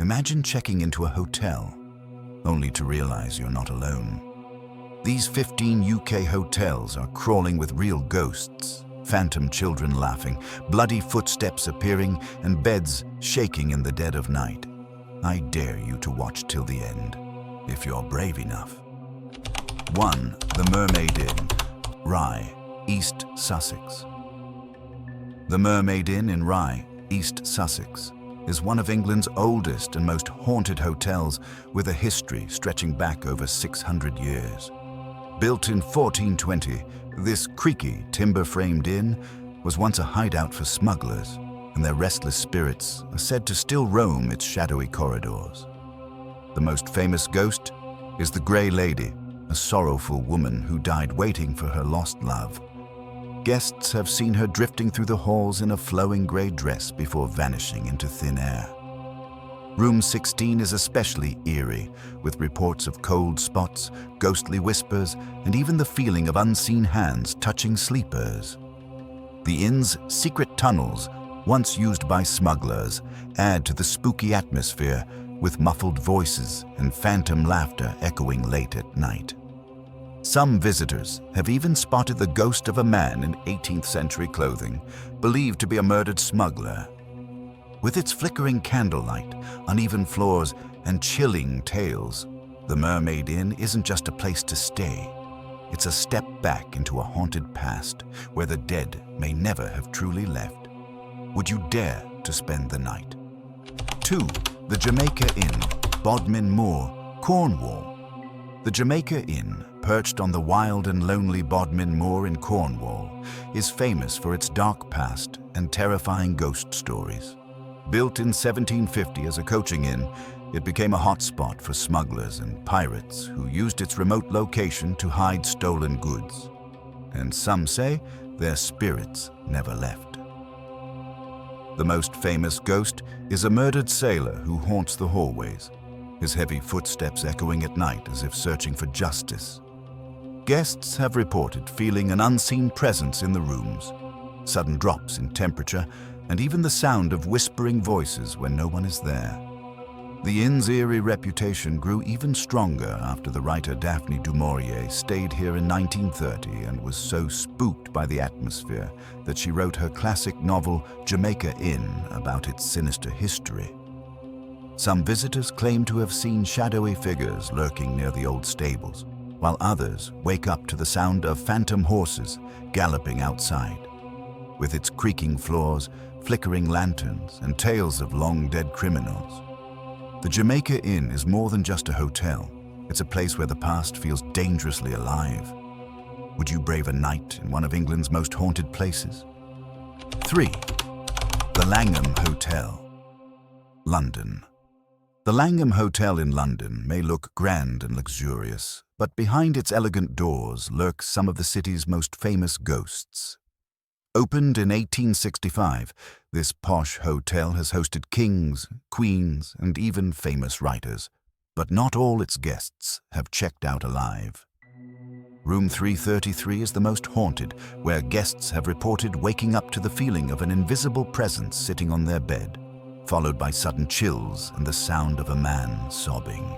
Imagine checking into a hotel, only to realize you're not alone. These 15 UK hotels are crawling with real ghosts, phantom children laughing, bloody footsteps appearing, and beds shaking in the dead of night. I dare you to watch till the end, if you're brave enough. 1. The Mermaid Inn, Rye, East Sussex. The Mermaid Inn in Rye, East Sussex, is one of England's oldest and most haunted hotels, with a history stretching back over 600 years. Built in 1420, this creaky, timber-framed inn was once a hideout for smugglers, and their restless spirits are said to still roam its shadowy corridors. The most famous ghost is the Grey Lady, a sorrowful woman who died waiting for her lost love. Guests have seen her drifting through the halls in a flowing grey dress before vanishing into thin air. Room 16 is especially eerie, with reports of cold spots, ghostly whispers, and even the feeling of unseen hands touching sleepers. The inn's secret tunnels, once used by smugglers, add to the spooky atmosphere, with muffled voices and phantom laughter echoing late at night. Some visitors have even spotted the ghost of a man in 18th century clothing, believed to be a murdered smuggler. With its flickering candlelight, uneven floors, and chilling tales, the Mermaid Inn isn't just a place to stay. It's a step back into a haunted past, where the dead may never have truly left. Would you dare to spend the night? 2. The Jamaica Inn, Bodmin Moor, Cornwall. The Jamaica Inn, perched on the wild and lonely Bodmin Moor in Cornwall, is famous for its dark past and terrifying ghost stories. Built in 1750 as a coaching inn, it became a hotspot for smugglers and pirates who used its remote location to hide stolen goods. And some say their spirits never left. The most famous ghost is a murdered sailor who haunts the hallways, his heavy footsteps echoing at night as if searching for justice. Guests have reported feeling an unseen presence in the rooms, sudden drops in temperature, and even the sound of whispering voices when no one is there. The inn's eerie reputation grew even stronger after the writer Daphne du Maurier stayed here in 1930 and was so spooked by the atmosphere that she wrote her classic novel Jamaica Inn about its sinister history. Some visitors claim to have seen shadowy figures lurking near the old stables, while others wake up to the sound of phantom horses galloping outside. With its creaking floors, flickering lanterns, and tales of long-dead criminals, the Jamaica Inn is more than just a hotel. It's a place where the past feels dangerously alive. Would you brave a night in one of England's most haunted places? 3. The Langham Hotel, London. The Langham Hotel in London may look grand and luxurious, but behind its elegant doors lurk some of the city's most famous ghosts. Opened in 1865, this posh hotel has hosted kings, queens, and even famous writers, but not all its guests have checked out alive. Room 333 is the most haunted, where guests have reported waking up to the feeling of an invisible presence sitting on their bed, followed by sudden chills and the sound of a man sobbing.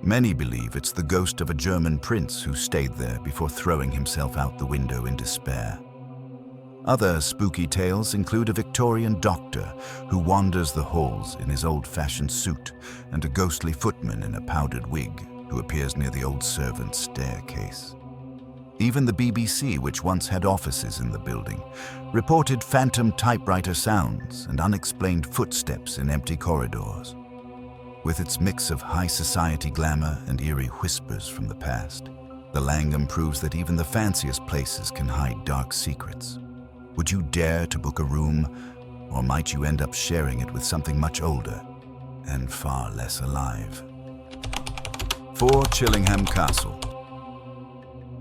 Many believe it's the ghost of a German prince who stayed there before throwing himself out the window in despair. Other spooky tales include a Victorian doctor who wanders the halls in his old-fashioned suit, and a ghostly footman in a powdered wig who appears near the old servants' staircase. Even the BBC, which once had offices in the building, reported phantom typewriter sounds and unexplained footsteps in empty corridors. With its mix of high society glamour and eerie whispers from the past, the Langham proves that even the fanciest places can hide dark secrets. Would you dare to book a room, or might you end up sharing it with something much older and far less alive? 4. Chillingham Castle,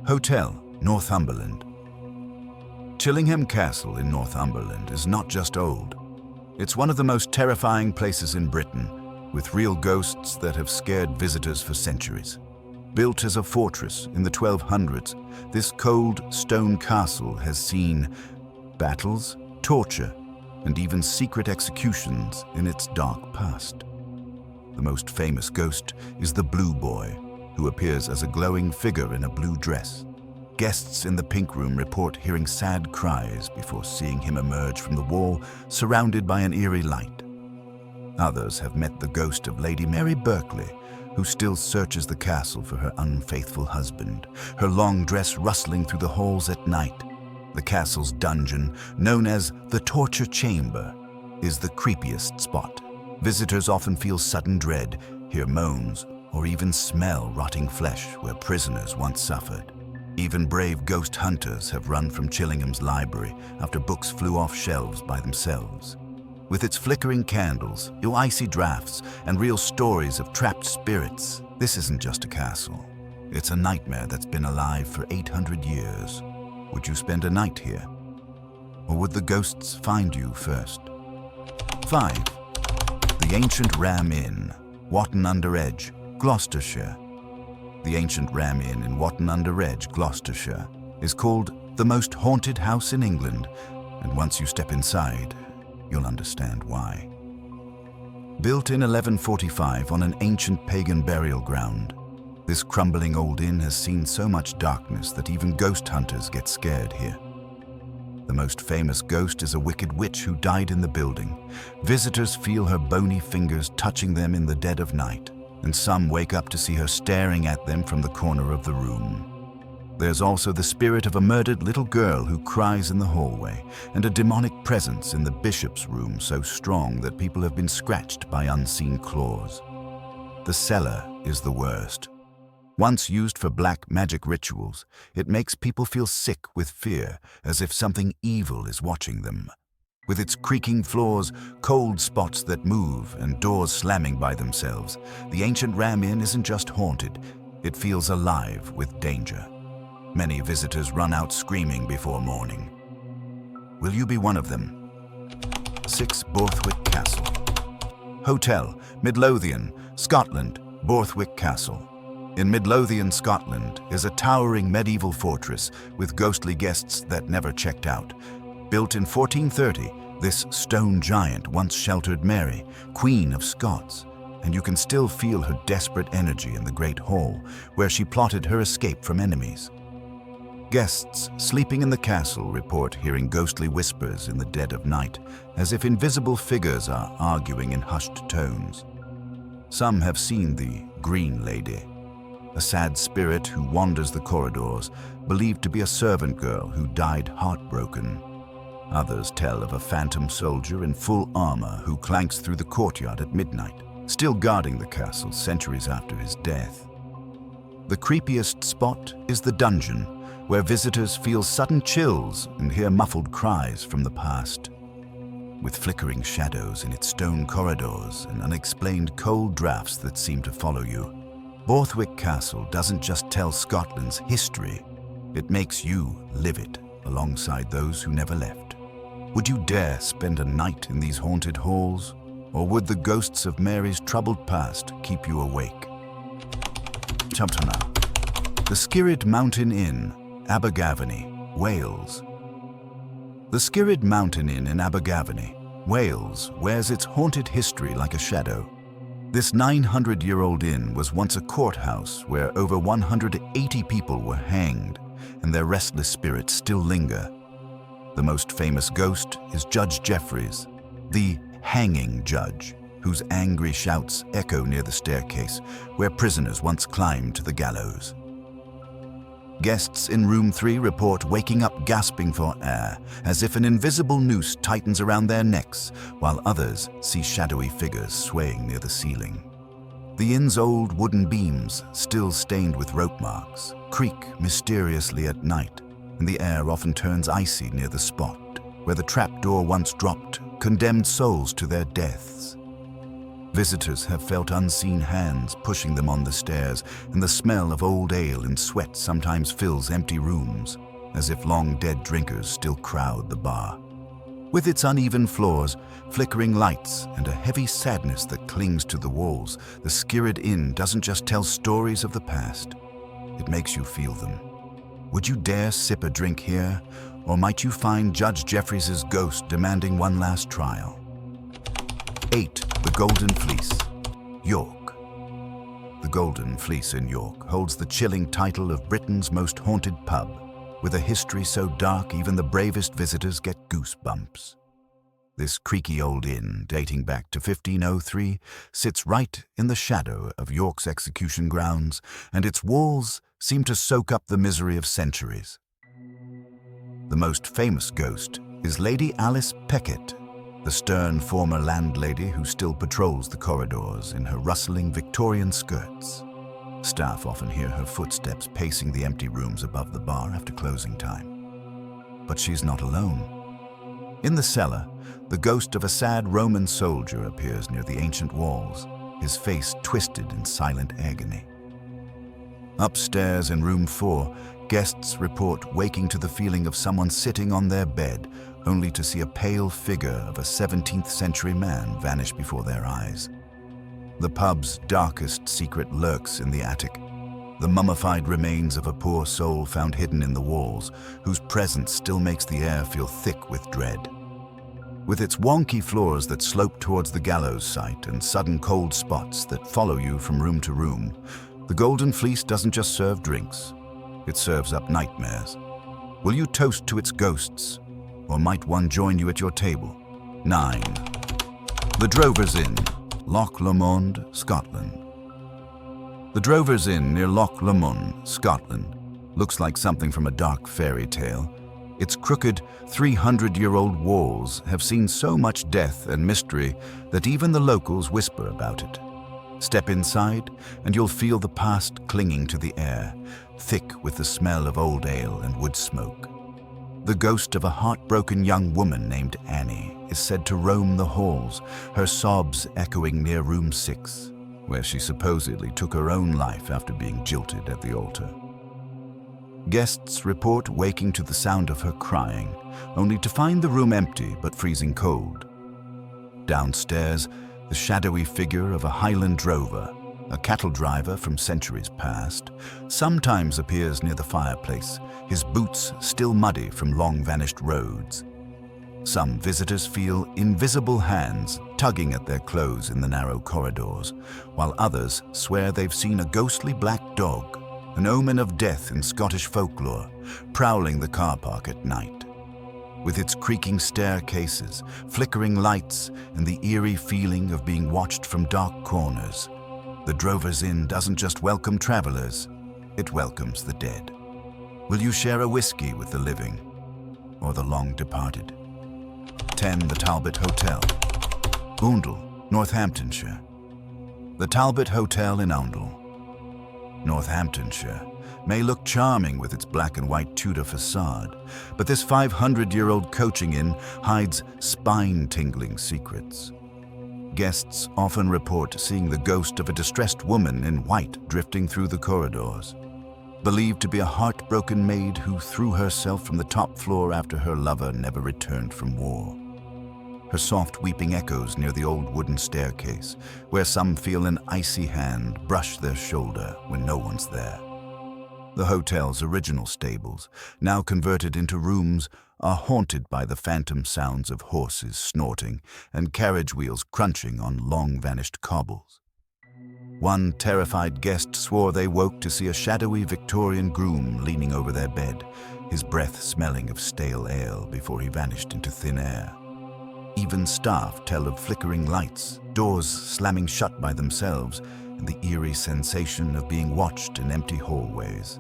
Hotel, Northumberland. Chillingham Castle in Northumberland is not just old. It's one of the most terrifying places in Britain, with real ghosts that have scared visitors for centuries. Built as a fortress in the 1200s, this cold stone castle has seen battles, torture, and even secret executions in its dark past. The most famous ghost is the Blue Boy, who appears as a glowing figure in a blue dress. Guests in the Pink Room report hearing sad cries before seeing him emerge from the wall, surrounded by an eerie light. Others have met the ghost of Lady Mary Berkeley, who still searches the castle for her unfaithful husband, her long dress rustling through the halls at night. The castle's dungeon, known as the Torture Chamber, is the creepiest spot. Visitors often feel sudden dread, hear moans, or even smell rotting flesh where prisoners once suffered. Even brave ghost hunters have run from Chillingham's library after books flew off shelves by themselves. With its flickering candles, icy drafts, and real stories of trapped spirits, this isn't just a castle. It's a nightmare that's been alive for 800 years. Would you spend a night here? Or would the ghosts find you first? 5. The Ancient Ram Inn, Wotton-under-Edge, Gloucestershire. The Ancient Ram Inn in Wotton-under-Edge, Gloucestershire, is called the most haunted house in England, and once you step inside, you'll understand why. Built in 1145 on an ancient pagan burial ground, this crumbling old inn has seen so much darkness that even ghost hunters get scared here. The most famous ghost is a wicked witch who died in the building. Visitors feel her bony fingers touching them in the dead of night, and some wake up to see her staring at them from the corner of the room. There's also the spirit of a murdered little girl who cries in the hallway, and a demonic presence in the bishop's room so strong that people have been scratched by unseen claws. The cellar is the worst. Once used for black magic rituals, it makes people feel sick with fear, as if something evil is watching them. With its creaking floors, cold spots that move, and doors slamming by themselves, the Ancient Ram Inn isn't just haunted, it feels alive with danger. Many visitors run out screaming before morning. Will you be one of them? 6. Borthwick Castle. Hotel, Midlothian, Scotland, Borthwick Castle. In Midlothian, Scotland, is a towering medieval fortress with ghostly guests that never checked out. Built in 1430, this stone giant once sheltered Mary, Queen of Scots, and you can still feel her desperate energy in the Great Hall, where she plotted her escape from enemies. Guests sleeping in the castle report hearing ghostly whispers in the dead of night, as if invisible figures are arguing in hushed tones. Some have seen the Green Lady, a sad spirit who wanders the corridors, believed to be a servant girl who died heartbroken. Others tell of a phantom soldier in full armor who clanks through the courtyard at midnight, still guarding the castle centuries after his death. The creepiest spot is the dungeon, where visitors feel sudden chills and hear muffled cries from the past. With flickering shadows in its stone corridors and unexplained cold drafts that seem to follow you, Borthwick Castle doesn't just tell Scotland's history, it makes you live it alongside those who never left. Would you dare spend a night in these haunted halls, or would the ghosts of Mary's troubled past keep you awake? Chapter 9. The Skirrid Mountain Inn, Abergavenny, Wales. The Skirrid Mountain Inn in Abergavenny, Wales, wears its haunted history like a shadow. This 900-year-old inn was once a courthouse where over 180 people were hanged, and their restless spirits still linger. The most famous ghost is Judge Jeffreys, the hanging judge, whose angry shouts echo near the staircase where prisoners once climbed to the gallows. Guests in room 3 report waking up gasping for air, as if an invisible noose tightens around their necks, while others see shadowy figures swaying near the ceiling. The inn's old wooden beams, still stained with rope marks, creak mysteriously at night, and the air often turns icy near the spot where the trapdoor once dropped condemned souls to their deaths. Visitors have felt unseen hands pushing them on the stairs, and the smell of old ale and sweat sometimes fills empty rooms, as if long-dead drinkers still crowd the bar. With its uneven floors, flickering lights, and a heavy sadness that clings to the walls, the Skirrid Inn doesn't just tell stories of the past, it makes you feel them. Would you dare sip a drink here, or might you find Judge Jeffreys' ghost demanding one last trial? 8. The Golden Fleece. York. The Golden Fleece in York holds the chilling title of Britain's most haunted pub, with a history so dark even the bravest visitors get goosebumps. This creaky old inn, dating back to 1503, sits right in the shadow of York's execution grounds, and its walls seem to soak up the misery of centuries. The most famous ghost is Lady Alice Peckett, the stern former landlady who still patrols the corridors in her rustling Victorian skirts. Staff often hear her footsteps pacing the empty rooms above the bar after closing time. But she's not alone. In the cellar, the ghost of a sad Roman soldier appears near the ancient walls, his face twisted in silent agony. Upstairs in room 4, guests report waking to the feeling of someone sitting on their bed, only to see a pale figure of a 17th century man vanish before their eyes. The pub's darkest secret lurks in the attic, the mummified remains of a poor soul found hidden in the walls, whose presence still makes the air feel thick with dread. With its wonky floors that slope towards the gallows site and sudden cold spots that follow you from room to room, the Golden Fleece doesn't just serve drinks, it serves up nightmares. Will you toast to its ghosts? Or might one join you at your table? 9. The Drovers Inn, Loch Lomond, Scotland. The Drovers Inn near Loch Lomond, Scotland, looks like something from a dark fairy tale. Its crooked, 300-year-old walls have seen so much death and mystery that even the locals whisper about it. Step inside, and you'll feel the past clinging to the air, thick with the smell of old ale and wood smoke. The ghost of a heartbroken young woman named Annie is said to roam the halls, her sobs echoing near room 6, where she supposedly took her own life after being jilted at the altar. Guests report waking to the sound of her crying, only to find the room empty but freezing cold. Downstairs, the shadowy figure of a Highland drover, a cattle driver from centuries past, sometimes appears near the fireplace, his boots still muddy from long-vanished roads. Some visitors feel invisible hands tugging at their clothes in the narrow corridors, while others swear they've seen a ghostly black dog, an omen of death in Scottish folklore, prowling the car park at night. With its creaking staircases, flickering lights, and the eerie feeling of being watched from dark corners, the Drovers Inn doesn't just welcome travelers, it welcomes the dead. Will you share a whiskey with the living or the long departed? 10. The Talbot Hotel, Oundle, Northamptonshire. The Talbot Hotel in Oundle, Northamptonshire, may look charming with its black and white Tudor facade, but this 500-year-old coaching inn hides spine-tingling secrets. Guests often report seeing the ghost of a distressed woman in white drifting through the corridors, believed to be a heartbroken maid who threw herself from the top floor after her lover never returned from war. Her soft weeping echoes near the old wooden staircase, where some feel an icy hand brush their shoulder when no one's there. The hotel's original stables, now converted into rooms, are haunted by the phantom sounds of horses snorting and carriage wheels crunching on long-vanished cobbles. One terrified guest swore they woke to see a shadowy Victorian groom leaning over their bed, his breath smelling of stale ale before he vanished into thin air. Even staff tell of flickering lights, doors slamming shut by themselves, and the eerie sensation of being watched in empty hallways.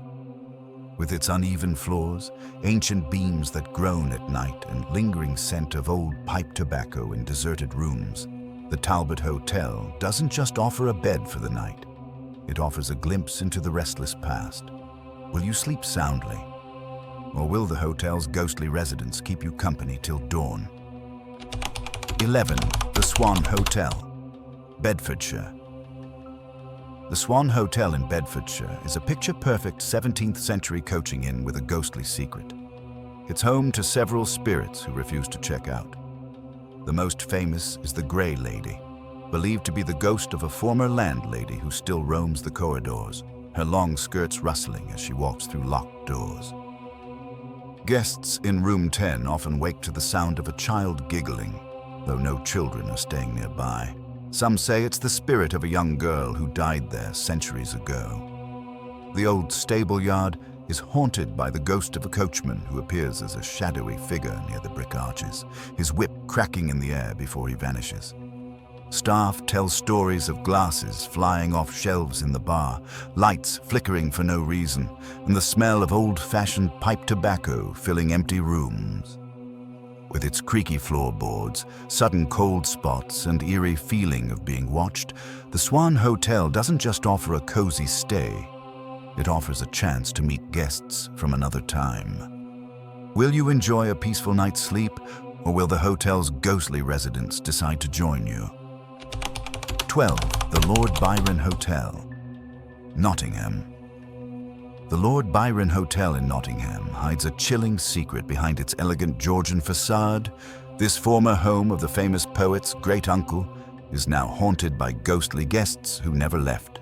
With its uneven floors, ancient beams that groan at night, and lingering scent of old pipe tobacco in deserted rooms, the Talbot Hotel doesn't just offer a bed for the night. It offers a glimpse into the restless past. Will you sleep soundly? Or will the hotel's ghostly residents keep you company till dawn? 11. The Swan Hotel, Bedfordshire. The Swan Hotel in Bedfordshire is a picture-perfect 17th century coaching inn with a ghostly secret. It's home to several spirits who refuse to check out. The most famous is the Grey Lady, believed to be the ghost of a former landlady who still roams the corridors, her long skirts rustling as she walks through locked doors. Guests in room 10 often wake to the sound of a child giggling, though no children are staying nearby. Some say it's the spirit of a young girl who died there centuries ago. The old stable yard is haunted by the ghost of a coachman who appears as a shadowy figure near the brick arches, his whip cracking in the air before he vanishes. Staff tell stories of glasses flying off shelves in the bar, lights flickering for no reason, and the smell of old-fashioned pipe tobacco filling empty rooms. With its creaky floorboards, sudden cold spots, and eerie feeling of being watched, the Swan Hotel doesn't just offer a cozy stay. It offers a chance to meet guests from another time. Will you enjoy a peaceful night's sleep, or will the hotel's ghostly residents decide to join you? 12. The Lord Byron Hotel, Nottingham. The Lord Byron Hotel in Nottingham hides a chilling secret behind its elegant Georgian facade. This former home of the famous poet's great-uncle is now haunted by ghostly guests who never left.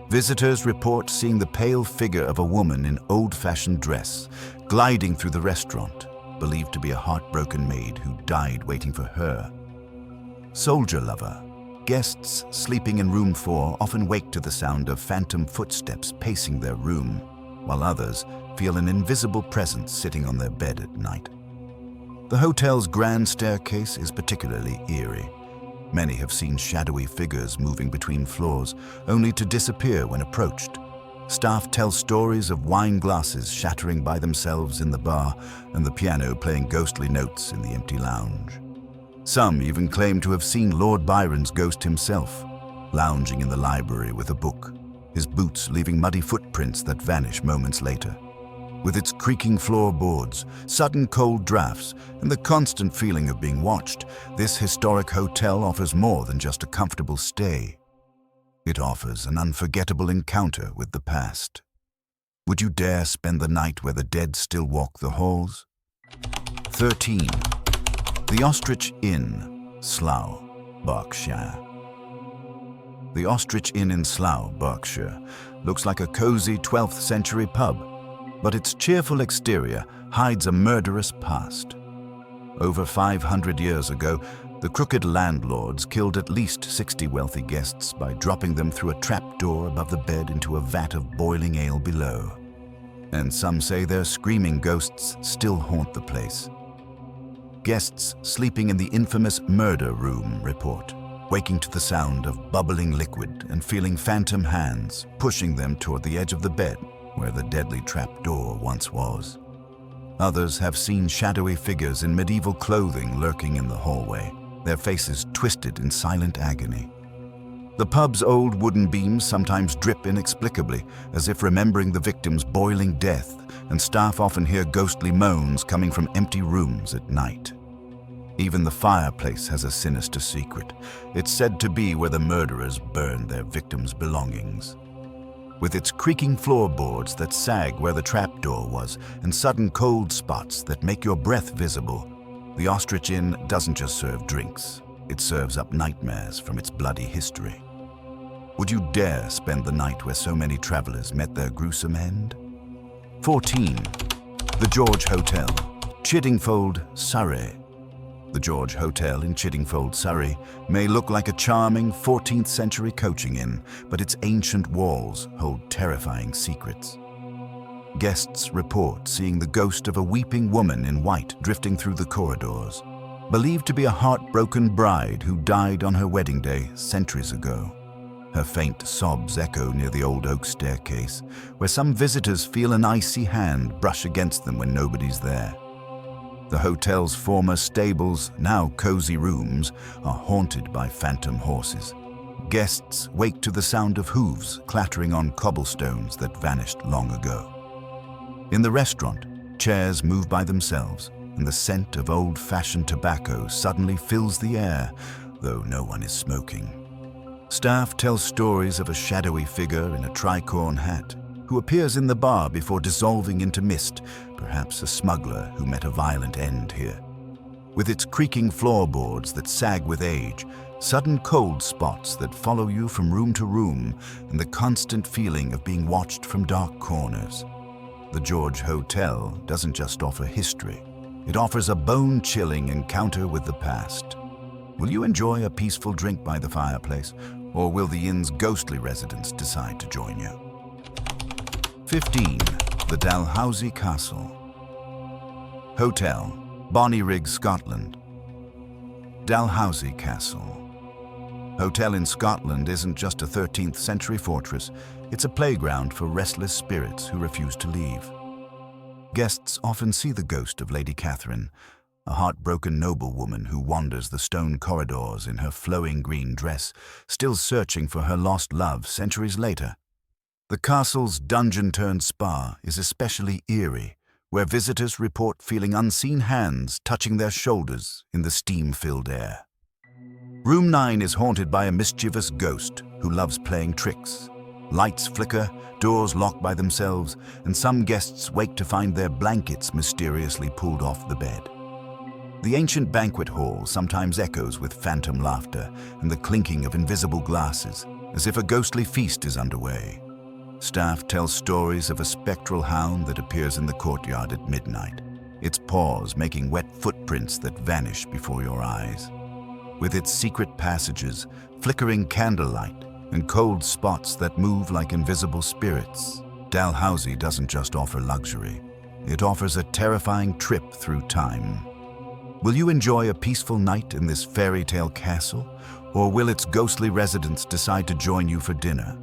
Visitors report seeing the pale figure of a woman in old-fashioned dress gliding through the restaurant, believed to be a heartbroken maid who died waiting for her. Soldier lover. Guests sleeping in room 4 often wake to the sound of phantom footsteps pacing their room, while others feel an invisible presence sitting on their bed at night. The hotel's grand staircase is particularly eerie. Many have seen shadowy figures moving between floors, only to disappear when approached. Staff tell stories of wine glasses shattering by themselves in the bar and the piano playing ghostly notes in the empty lounge. Some even claim to have seen Lord Byron's ghost himself, lounging in the library with a book, his boots leaving muddy footprints that vanish moments later. With its creaking floorboards, sudden cold drafts, and the constant feeling of being watched, this historic hotel offers more than just a comfortable stay. It offers an unforgettable encounter with the past. Would you dare spend the night where the dead still walk the halls? 13. The Ostrich Inn, Slough, Berkshire. The Ostrich Inn in Slough, Berkshire, looks like a cozy 12th century pub, but its cheerful exterior hides a murderous past. Over 500 years ago, the crooked landlords killed at least 60 wealthy guests by dropping them through a trapdoor above the bed into a vat of boiling ale below. And some say their screaming ghosts still haunt the place. Guests sleeping in the infamous murder room report, waking to the sound of bubbling liquid and feeling phantom hands pushing them toward the edge of the bed where the deadly trapdoor once was. Others have seen shadowy figures in medieval clothing lurking in the hallway, their faces twisted in silent agony. The pub's old wooden beams sometimes drip inexplicably, as if remembering the victim's boiling death, and staff often hear ghostly moans coming from empty rooms at night. Even the fireplace has a sinister secret. It's said to be where the murderers burned their victims' belongings. With its creaking floorboards that sag where the trapdoor was and sudden cold spots that make your breath visible, the Ostrich Inn doesn't just serve drinks. It serves up nightmares from its bloody history. Would you dare spend the night where so many travelers met their gruesome end? 14. The George Hotel, Chiddingfold, Surrey. The George Hotel in Chiddingfold, Surrey may look like a charming 14th century coaching inn, but its ancient walls hold terrifying secrets. Guests report seeing the ghost of a weeping woman in white drifting through the corridors, believed to be a heartbroken bride who died on her wedding day centuries ago. Her faint sobs echo near the old oak staircase, where some visitors feel an icy hand brush against them when nobody's there. The hotel's former stables, now cozy rooms, are haunted by phantom horses. Guests wake to the sound of hooves clattering on cobblestones that vanished long ago. In the restaurant, chairs move by themselves, and the scent of old-fashioned tobacco suddenly fills the air, though no one is smoking. Staff tell stories of a shadowy figure in a tricorn hat who appears in the bar before dissolving into mist, perhaps a smuggler who met a violent end here. With its creaking floorboards that sag with age, sudden cold spots that follow you from room to room, and the constant feeling of being watched from dark corners. The George Hotel doesn't just offer history. It offers a bone-chilling encounter with the past. Will you enjoy a peaceful drink by the fireplace, or will the inn's ghostly residents decide to join you? 15. The Dalhousie Castle. Hotel, Bonnyrigg, Scotland. Dalhousie Castle. Hotel in Scotland isn't just a 13th century fortress, it's a playground for restless spirits who refuse to leave. Guests often see the ghost of Lady Catherine, a heartbroken noblewoman who wanders the stone corridors in her flowing green dress, still searching for her lost love centuries later. The castle's dungeon-turned spa is especially eerie, where visitors report feeling unseen hands touching their shoulders in the steam-filled air. Room 9 is haunted by a mischievous ghost who loves playing tricks. Lights flicker, doors lock by themselves, and some guests wake to find their blankets mysteriously pulled off the bed. The ancient banquet hall sometimes echoes with phantom laughter and the clinking of invisible glasses, as if a ghostly feast is underway. Staff tell stories of a spectral hound that appears in the courtyard at midnight, its paws making wet footprints that vanish before your eyes. With its secret passages, flickering candlelight, and cold spots that move like invisible spirits, Dalhousie doesn't just offer luxury. It offers a terrifying trip through time. Will you enjoy a peaceful night in this fairy tale castle, or will its ghostly residents decide to join you for dinner?